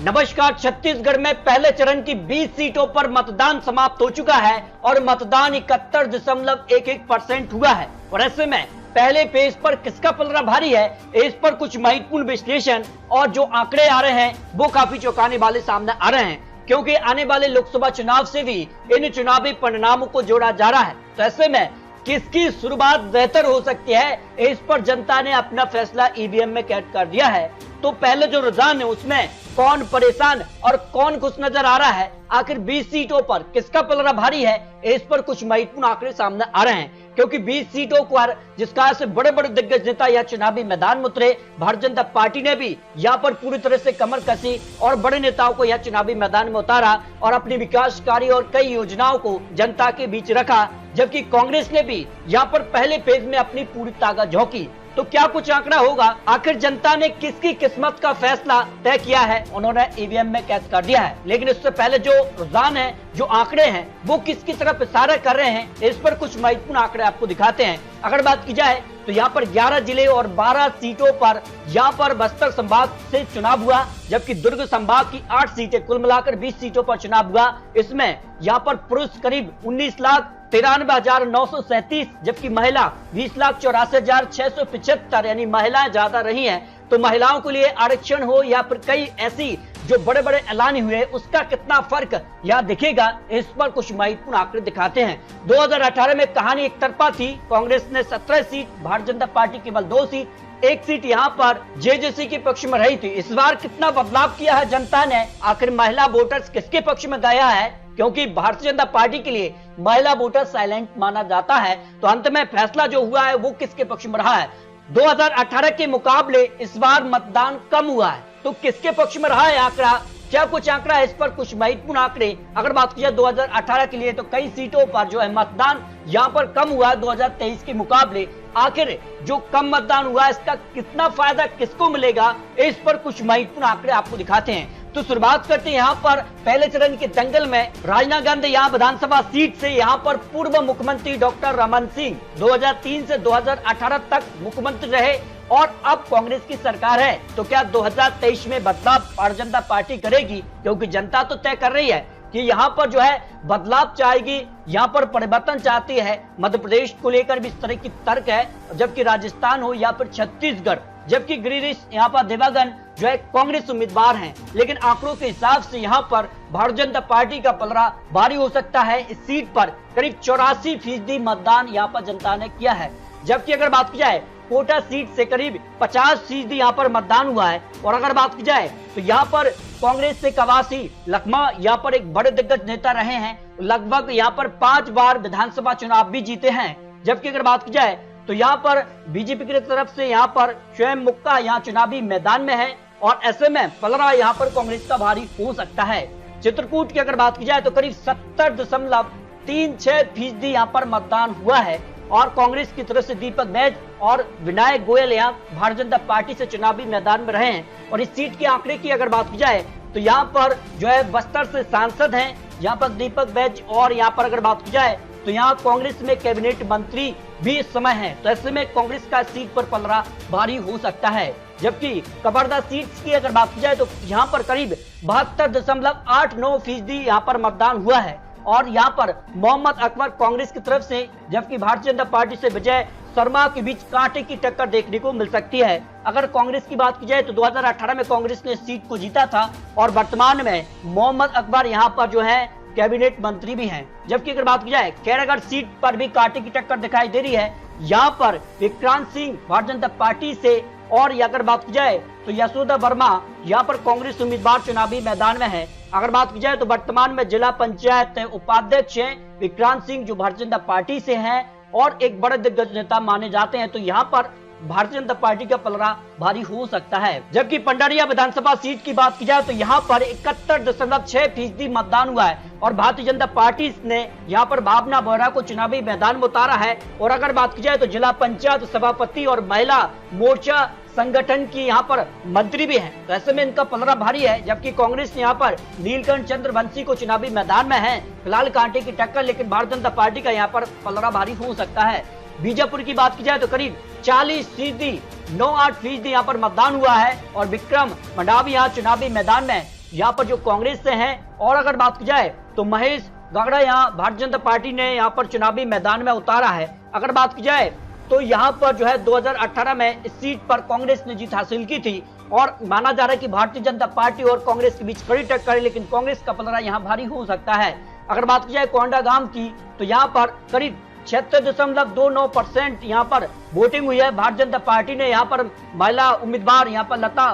नमस्कार। छत्तीसगढ़ में पहले चरण की 20 सीटों पर मतदान समाप्त हो चुका है और मतदान 71.11% हुआ है। और ऐसे में पहले पेज पर किसका पलड़ा भारी है, इस पर कुछ महत्वपूर्ण विश्लेषण और जो आंकड़े आ रहे हैं वो काफी चौंकाने वाले सामने आ रहे हैं, क्योंकि आने वाले लोकसभा चुनाव से भी इन चुनावी परिणामों को जोड़ा जा रहा है। तो ऐसे में किसकी शुरुआत बेहतर हो सकती है, इस पर जनता ने अपना फैसला ईवीएम में कैद कर दिया है। तो पहले जो रुझान है उसमें कौन परेशान और कौन खुश नजर आ रहा है, आखिर 20 सीटों पर किसका पलड़ा भारी है, इस पर कुछ महत्वपूर्ण आंकड़े सामने आ रहे हैं। क्योंकि 20 सीटों पर जिसका से बड़े बड़े दिग्गज नेता या चुनावी मैदान में उतरे, भारतीय जनता पार्टी ने भी यहाँ पर पूरी तरह से कमर कसी और बड़े नेताओं को यह चुनावी मैदान में उतारा और अपनी विकास कार्य और कई योजनाओं को जनता के बीच रखा, जबकि कांग्रेस ने भी यहाँ पर पहले पेज में अपनी पूरी ताकत झोंकी। तो क्या कुछ आंकड़ा होगा, आखिर जनता ने किसकी किस्मत का फैसला तय किया है, उन्होंने ईवीएम में कैद कर दिया है। लेकिन इससे पहले जो रुझान है, जो आंकड़े हैं, वो किसकी तरफ इशारा कर रहे हैं, इस पर कुछ महत्वपूर्ण आंकड़े आपको दिखाते हैं। अगर बात की जाए तो यहाँ पर 11 जिले और 12 सीटों पर यहाँ पर बस्तर संभाग से चुनाव हुआ, जबकि दुर्ग संभाग की 8 सीटें, कुल मिलाकर 20 सीटों पर चुनाव हुआ। इसमें यहाँ पर पुरुष करीब 19,93,937, जबकि महिला 20,84,675, यानी महिलाएं ज्यादा रही हैं। तो महिलाओं के लिए आरक्षण हो या फिर कई ऐसी जो बड़े बड़े ऐलान हुए, उसका कितना फर्क यहाँ दिखेगा, इस पर कुछ महत्वपूर्ण आंकड़े दिखाते हैं। 2018 में कहानी एक तरफा थी, कांग्रेस ने 17 सीट, भारतीय जनता पार्टी केवल 2 सीट, 1 सीट यहाँ पर जेजेसी के पक्ष में रही थी। इस बार कितना बदलाव किया है जनता ने, आखिर महिला वोटर्स किसके पक्ष में गया है, क्योंकि भारतीय जनता पार्टी के लिए महिला वोटर साइलेंट माना जाता है। तो अंत में फैसला जो हुआ है वो किसके पक्ष में रहा है। 2018 के मुकाबले इस बार मतदान कम हुआ है, तो किसके पक्ष में रहा है आंकड़ा, क्या कुछ आंकड़ा है, इस पर कुछ महत्वपूर्ण आंकड़े। अगर बात की जाए 2018 के लिए, तो कई सीटों पर जो है मतदान यहाँ पर कम हुआ है 2023 के मुकाबले। आखिर जो कम मतदान हुआ है इसका कितना फायदा किसको मिलेगा, इस पर कुछ महत्वपूर्ण आंकड़े आपको दिखाते हैं। तो शुरुआत करते हैं यहाँ पर पहले चरण के दंगल में। राजनांदगांव यहाँ विधानसभा सीट से यहाँ पर पूर्व मुख्यमंत्री डॉक्टर रमन सिंह 2003 से 2018 तक मुख्यमंत्री रहे और अब कांग्रेस की सरकार है। तो क्या 2023 में बदलाव भारतीय जनता पार्टी करेगी, क्योंकि जनता तो तय कर रही है कि यहाँ पर जो है बदलाव चाहेगी, यहाँ पर परिवर्तन चाहती है। मध्य प्रदेश को लेकर भी इस तरह की तर्क है, जबकि राजस्थान हो या फिर छत्तीसगढ़, जबकि गिरिराज यहाँ पर देवागन जो है कांग्रेस उम्मीदवार हैं। लेकिन आंकड़ों के हिसाब से यहाँ पर भारतीय जनता पार्टी का पलड़ा भारी हो सकता है। इस सीट पर करीब 84% मतदान यहाँ पर जनता ने किया है, जबकि अगर बात की जाए कोटा सीट से करीब 50% यहाँ पर मतदान हुआ है। और अगर बात की जाए तो यहाँ पर कांग्रेस से कवासी लखमा यहाँ पर एक बड़े दिग्गज नेता रहे हैं, लगभग यहाँ पर 5 बार विधानसभा चुनाव भी जीते हैं। जबकि अगर बात की जाए तो यहाँ पर बीजेपी की तरफ से यहाँ पर स्वयं मुक्ता यहाँ चुनावी मैदान में है और ऐसे में पलड़ा यहाँ पर कांग्रेस का भारी हो सकता है। चित्रकूट की अगर बात की जाए तो करीब 70.36% यहाँ पर मतदान हुआ है और कांग्रेस की तरफ से दीपक बैज और विनायक गोयल यहाँ भारतीय जनता पार्टी से चुनावी मैदान में रहे हैं। और इस सीट के आंकड़े की अगर बात की जाए तो यहाँ पर जो है बस्तर से सांसद हैं यहाँ पर दीपक बैज, और यहाँ पर अगर बात की जाए तो यहाँ कांग्रेस में कैबिनेट मंत्री भी इस समय है। तो ऐसे में कांग्रेस का सीट पर पलड़ा भारी हो सकता है। जबकि कवर्धा सीट की अगर बात की जाए तो यहाँ पर करीब 72.89% यहाँ पर मतदान हुआ है और यहाँ पर मोहम्मद अकबर कांग्रेस की तरफ से, जबकि भारतीय जनता पार्टी से विजय शर्मा के बीच कांटे की टक्कर देखने को मिल सकती है। अगर कांग्रेस की बात की जाए तो 2018 में कांग्रेस ने सीट को जीता था और वर्तमान में मोहम्मद अकबर यहाँ पर जो है कैबिनेट मंत्री भी हैं। जबकि अगर बात की जाए खैरागढ़ सीट पर भी कांटे की टक्कर दिखाई दे रही है, यहाँ पर विक्रांत सिंह भारतीय जनता पार्टी से, और अगर बात की जाए तो यशोदा वर्मा यहाँ पर कांग्रेस उम्मीदवार चुनावी मैदान में है। अगर बात की जाए तो वर्तमान में जिला पंचायत उपाध्यक्ष हैं विक्रांत सिंह जो भारतीय जनता पार्टी से हैं और एक बड़े दिग्गज नेता माने जाते हैं। तो यहाँ पर भारतीय जनता पार्टी का पलड़ा भारी हो सकता है। जबकि पंडरिया विधानसभा सीट की बात की जाए तो यहाँ पर 71.6% मतदान हुआ है और भारतीय जनता पार्टी ने यहाँ पर भावना बोहरा को चुनावी मैदान में उतारा है। और अगर बात की जाए तो जिला पंचायत सभापति और महिला मोर्चा संगठन की यहाँ पर मंत्री भी हैं। तो ऐसे में इनका पलड़ा भारी है। जबकि कांग्रेस यहाँ पर नीलकंठ चंद्रवंशी को चुनावी मैदान में है, फिलहाल कांटे की टक्कर, लेकिन भारतीय जनता पार्टी का यहाँ पर पलड़ा भारी हो सकता है। बीजापुर की बात की जाए तो करीब 40.98% यहाँ पर मतदान हुआ है और विक्रम मंडावी यहाँ चुनावी मैदान में यहाँ पर जो कांग्रेस से हैं। और अगर बात की जाए तो महेश गागड़ा यहाँ भारतीय जनता पार्टी ने यहाँ पर चुनावी मैदान में उतारा है। अगर बात की जाए तो यहाँ पर जो है 2018 में इस सीट पर कांग्रेस ने जीत हासिल की थी और माना जा रहा है कि भारतीय जनता पार्टी और कांग्रेस के बीच कड़ी टक्कर है, लेकिन कांग्रेस का पलड़ा यहाँ भारी हो सकता है। अगर बात की जाए कोंडागांव की तो यहाँ पर करीब 76.29% यहाँ पर वोटिंग हुई है। भारतीय जनता पार्टी ने यहाँ पर महिला उम्मीदवार यहाँ पर लता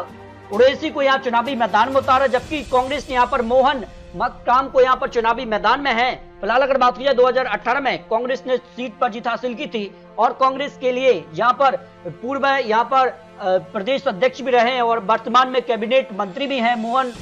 उड़ेसी को यहाँ चुनावी मैदान में उतारा, जबकि कांग्रेस ने यहाँ पर मोहन मक्काम को यहाँ पर चुनावी मैदान में है। फिलहाल अगर बात की जाए 2018 में कांग्रेस ने सीट पर जीत हासिल की थी और कांग्रेस के लिए यहाँ पर पूर्व यहाँ पर प्रदेश अध्यक्ष भी रहे और वर्तमान में कैबिनेट मंत्री भी हैं मोहन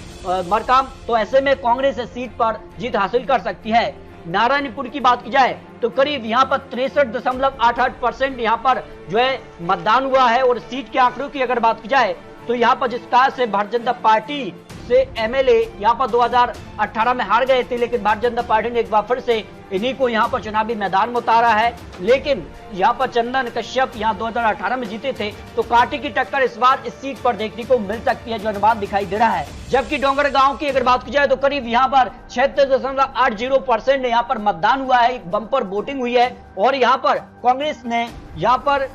मरकाम। तो ऐसे में कांग्रेस इस सीट पर जीत हासिल कर सकती है। नारायणपुर की बात की जाए तो करीब यहाँ पर 63.88% यहाँ पर जो है मतदान हुआ है। और सीट के आंकड़ों की अगर बात की जाए तो यहाँ पर जिस तरह से भारतीय जनता पार्टी से एमएलए यहाँ पर 2018 में हार गए थे, लेकिन भारतीय जनता पार्टी ने एक बार फिर से इन्हीं को यहाँ पर चुनावी मैदान में उतारा है। लेकिन यहाँ पर चंदन कश्यप यहाँ 2018 में जीते थे, तो कांटे की टक्कर इस बार इस सीट पर देखने को मिल सकती है, जो अनुमान दिखाई दे रहा है। जबकि डोंगरगांव की अगर बात की जाए तो करीब यहाँ पर 76.80% यहाँ पर मतदान हुआ है, एक बम्पर वोटिंग हुई है। और यहाँ पर कांग्रेस ने यहाँ पर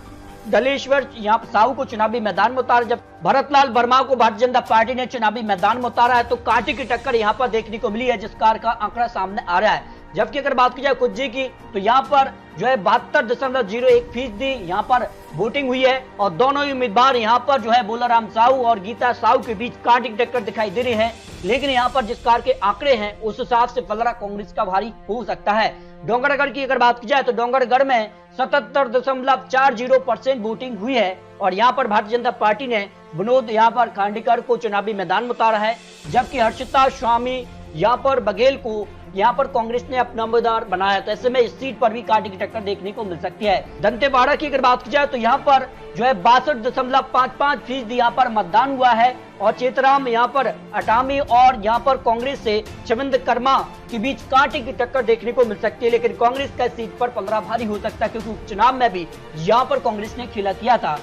दलेश्वर यहाँ साहू को चुनावी मैदान में उतारा, जब भरतलाल वर्मा को भारतीय जनता पार्टी ने चुनावी मैदान में उतारा है। तो कांटे की टक्कर यहाँ पर देखने को मिली है, जिस कार का आंकड़ा सामने आ रहा है। जबकि अगर बात की जाए कुज्जी की तो यहाँ पर जो है 72.01% यहाँ पर वोटिंग हुई है और दोनों ही उम्मीदवार यहाँ पर जो है बोलाराम साहू और गीता साहू के बीच कांटे की टक्कर दिखाई दे रही है। लेकिन यहाँ पर जिस कार के आंकड़े हैं उस हिसाब से पलड़ा कांग्रेस का भारी हो सकता है। डोंगरगढ़ की अगर बात की जाए तो डोंगरगढ़ में 77.40% वोटिंग हुई है और यहाँ पर भारतीय जनता पार्टी ने विनोद यहाँ पर खांडेकर को चुनावी मैदान में उतारा है, जबकि हर्षिता स्वामी यहाँ पर बघेल को यहाँ पर कांग्रेस ने अपना उम्मीदवार बनाया। तो ऐसे में इस सीट पर भी कांटे की टक्कर देखने को मिल सकती है। दंतेवाड़ा की अगर बात की जाए तो यहाँ पर जो है 62.55% यहाँ पर मतदान हुआ है और चेतराम यहाँ पर अटामी और यहाँ पर कांग्रेस से चविंद कर्मा के बीच कांटे की टक्कर देखने को मिल सकती है। लेकिन कांग्रेस का सीट पर पलड़ा भारी हो सकता है, क्योंकि उपचुनाव में भी यहाँ पर कांग्रेस ने खेला किया था।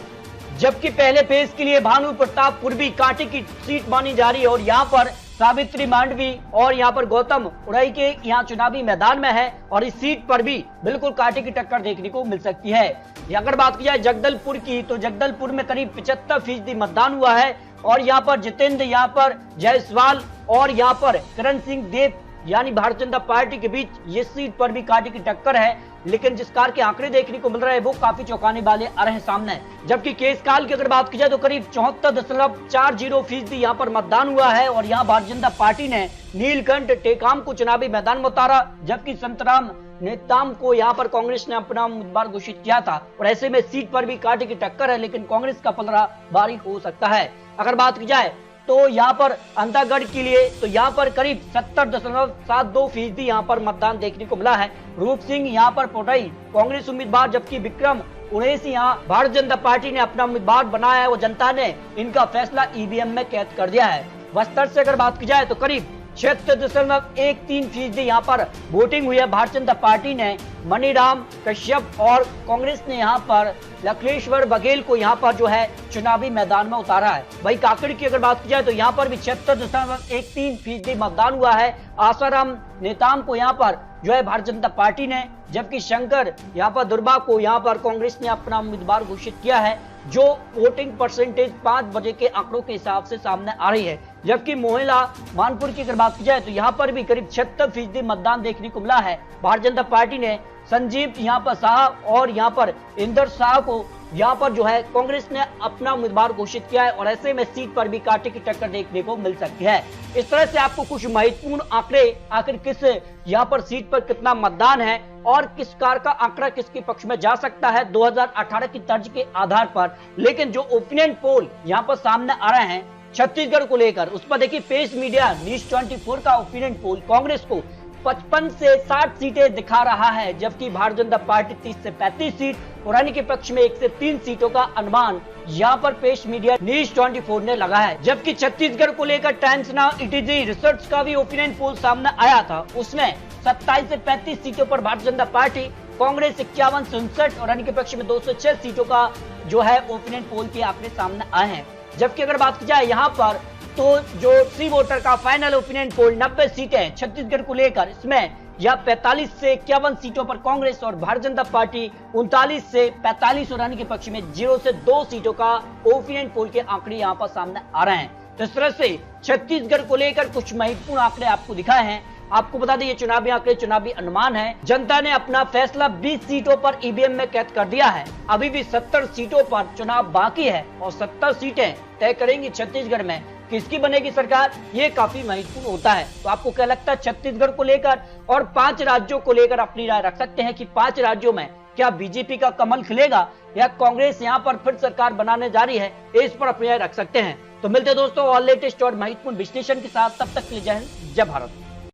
जबकि पहले फेज के लिए भानु प्रतापपुर भी कांटे की सीट मानी जा रही है और यहाँ पर सावित्री मांडवी और यहाँ पर गौतम उड़ाई के यहाँ चुनावी मैदान में है और इस सीट पर भी बिल्कुल कांटे की टक्कर देखने को मिल सकती है। अगर बात की जाए जगदलपुर की तो जगदलपुर में करीब 75% मतदान हुआ है और यहाँ पर जितेंद्र यहाँ पर जायसवाल और यहाँ पर करण सिंह देव यानी भारतीय जनता पार्टी के बीच ये सीट पर भी कांटे की टक्कर है। लेकिन जिस कार के आंकड़े देखने को मिल रहे हैं वो काफी चौंकाने वाले आ रहे हैं सामने। जबकि केसकाल की अगर बात की जाए तो करीब 74.40% यहाँ पर मतदान हुआ है और यहाँ भारतीय जनता पार्टी ने नीलकंठ टेकाम को चुनावी मैदान में उतारा, जबकि संतराम नेताम को यहाँ पर कांग्रेस ने अपना उम्मीदवार घोषित किया था। और ऐसे में सीट पर भी कांटे की टक्कर है, लेकिन कांग्रेस का पलड़ा भारी हो सकता है। अगर बात की जाए तो यहाँ पर अंतागढ़ के लिए तो यहाँ पर करीब 70.72% यहाँ पर मतदान देखने को मिला है। रूप सिंह यहाँ पर पोटई कांग्रेस उम्मीदवार, जबकि विक्रम उड़ेसी यहाँ भारतीय जनता पार्टी ने अपना उम्मीदवार बनाया है और जनता ने इनका फैसला ईवीएम में कैद कर दिया है। बस्तर से अगर बात की जाए तो करीब 76.13% यहाँ पर वोटिंग हुई है। भारतीय जनता पार्टी ने मनीराम कश्यप और कांग्रेस ने यहाँ पर लखलेश्वर बघेल को यहाँ पर जो है चुनावी मैदान में उतारा है। वही काकड़ की अगर बात की जाए तो यहाँ पर भी 76.13% मतदान हुआ है। आसाराम नेताम को यहाँ पर जो है भारतीय जनता पार्टी ने, जबकि शंकर यहाँ पर दुर्बा को यहाँ पर कांग्रेस ने अपना उम्मीदवार घोषित किया है, जो वोटिंग परसेंटेज 5 बजे के आंकड़ों के हिसाब से सामने आ रही है। जबकि मोहिला मानपुर की अगर बात की जाए तो यहाँ पर भी करीब 76% मतदान देखने को मिला है। भारतीय जनता पार्टी ने संजीव यहाँ पर शाह और यहाँ पर इंदर शाह को यहाँ पर जो है कांग्रेस ने अपना उम्मीदवार घोषित किया है और ऐसे में सीट पर भी कांटे की टक्कर देखने को मिल सकती है। इस तरह से आपको कुछ महत्वपूर्ण आंकड़े आखिर किस यहाँ पर सीट पर कितना मतदान है और किस कार का आंकड़ा किसके पक्ष में जा सकता है 2018 की तर्ज के आधार पर। लेकिन जो ओपिनियन पोल यहाँ पर सामने आ रहे हैं छत्तीसगढ़ को लेकर, उस पर देखिए पेश मीडिया न्यूज 24 का ओपिनियन पोल कांग्रेस को 55 से 60 सीटें दिखा रहा है, जबकि भारतीय जनता पार्टी 30 से 35 सीट और अन्य के पक्ष में 1 से 3 सीटों का अनुमान यहाँ पर पेश मीडिया न्यूज 24 ने लगा है। जबकि छत्तीसगढ़ को लेकर टाइम्स नाउ इटीजी रिसर्च का भी ओपिनियन पोल सामने आया था, उसमें 27 से 35 सीटों पर भारतीय जनता पार्टी, कांग्रेस 51 से 59 और अन्य के पक्ष में 206 सीटों का जो है ओपिनियन पोल के आंकड़े सामने आए हैं। जबकि अगर बात की जाए यहाँ पर तो जो सी वोटर का फाइनल ओपिनियन पोल 90 सीटें छत्तीसगढ़ को लेकर, इसमें या 45 से 51 सीटों पर कांग्रेस और भारतीय जनता पार्टी 39 से 45 और अन्य के पक्ष में 0 से 2 सीटों का ओपिनियन पोल के आंकड़े यहां पर सामने आ रहे हैं। तो इस तरह से छत्तीसगढ़ को लेकर कुछ महत्वपूर्ण आंकड़े आपको दिखाए हैं। आपको बता दें ये चुनावी आंकड़े, चुनावी अनुमान है। जनता ने अपना फैसला 20 सीटों पर ईवीएम में कैद कर दिया है। अभी भी 70 सीटों पर चुनाव बाकी है और 70 सीटें तय करेंगी छत्तीसगढ़ में किसकी बनेगी सरकार, ये काफी महत्वपूर्ण होता है। तो आपको क्या लगता है छत्तीसगढ़ को लेकर और 5 राज्यों को लेकर अपनी राय रख सकते हैं कि 5 राज्यों में क्या बीजेपी का कमल खिलेगा या कांग्रेस यहां पर फिर सरकार बनाने जा रही है, इस पर अपनी राय रख सकते हैं। तो मिलते दोस्तों और लेटेस्ट और महत्वपूर्ण विश्लेषण के साथ, तब तक के लिए जय हिंद, जय भारत।